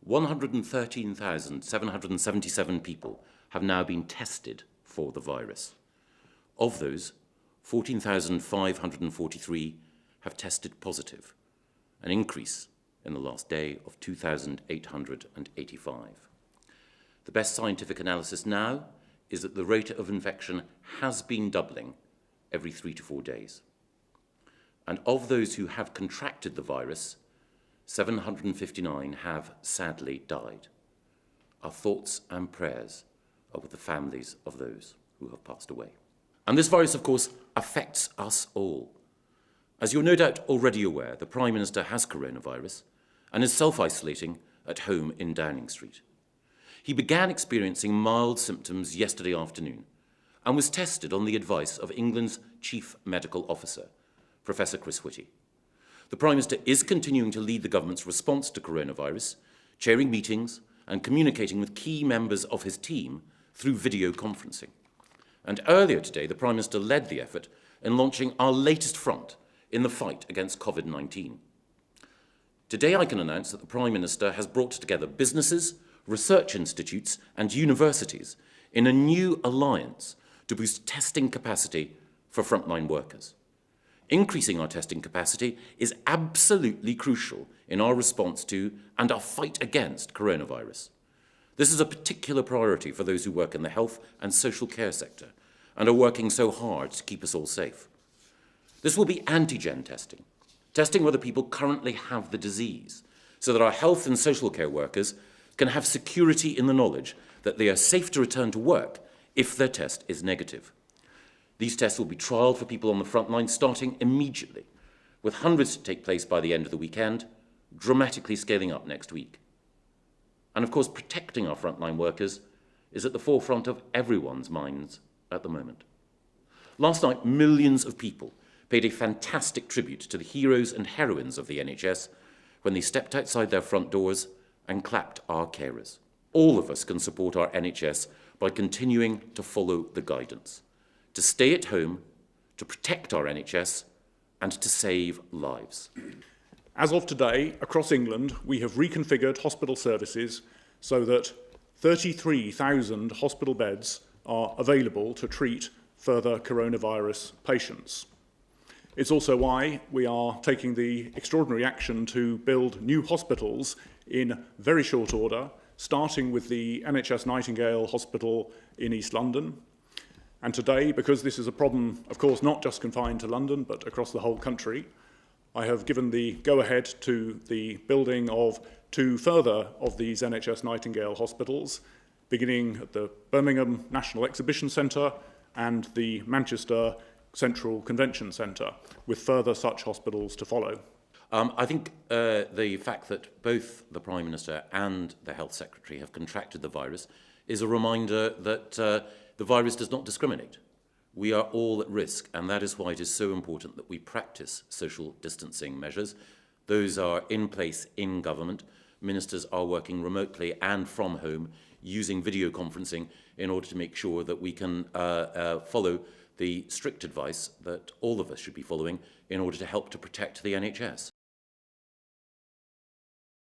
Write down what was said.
113,777 people have now been tested for the virus. Of those, 14,543 have tested positive, an increase in the last day of 2,885. The best scientific analysis now is that the rate of infection has been doubling every 3 to 4 days. And of those who have contracted the virus, 759 have sadly died. Our thoughts and prayers are with the families of those who have passed away. And this virus, of course, affects us all. As you're no doubt already aware, the Prime Minister has coronavirus and is self-isolating at home in Downing Street. He began experiencing mild symptoms yesterday afternoon and was tested on the advice of England's Chief Medical Officer, Professor Chris Whitty. The Prime Minister is continuing to lead the government's response to coronavirus, chairing meetings and communicating with key members of his team through video conferencing. And earlier today, the Prime Minister led the effort in launching our latest front in the fight against COVID-19. Today, I can announce that the Prime Minister has brought together businesses, research institutes and universities in a new alliance to boost testing capacity for frontline workers. Increasing our testing capacity is absolutely crucial in our response to and our fight against coronavirus. This is a particular priority for those who work in the health and social care sector and are working so hard to keep us all safe. This will be antigen testing, testing whether people currently have the disease, so that our health and social care workers can have security in the knowledge that they are safe to return to work if their test is negative. These tests will be trialled for people on the front line starting immediately, with hundreds to take place by the end of the weekend, dramatically scaling up next week. And of course, protecting our frontline workers is at the forefront of everyone's minds at the moment. Last night, millions of people paid a fantastic tribute to the heroes and heroines of the NHS when they stepped outside their front doors and clapped our carers. All of us can support our NHS by continuing to follow the guidance, to stay at home, to protect our NHS, and to save lives. As of today, across England, we have reconfigured hospital services so that 33,000 hospital beds are available to treat further coronavirus patients. It's also why we are taking the extraordinary action to build new hospitals in very short order, starting with the NHS Nightingale Hospital in East London. And today, because this is a problem, of course, not just confined to London, but across the whole country, I have given the go-ahead to the building of 2 further of these NHS Nightingale hospitals, beginning at the Birmingham National Exhibition Centre and the Manchester Central Convention Centre, with further such hospitals to follow. I think the fact that both the Prime Minister and the Health Secretary have contracted the virus is a reminder that the virus does not discriminate. We are all at risk, and that is why it is so important that we practice social distancing measures. Those are in place in government. Ministers are working remotely and from home using video conferencing in order to make sure that we can follow the strict advice that all of us should be following in order to help to protect the NHS.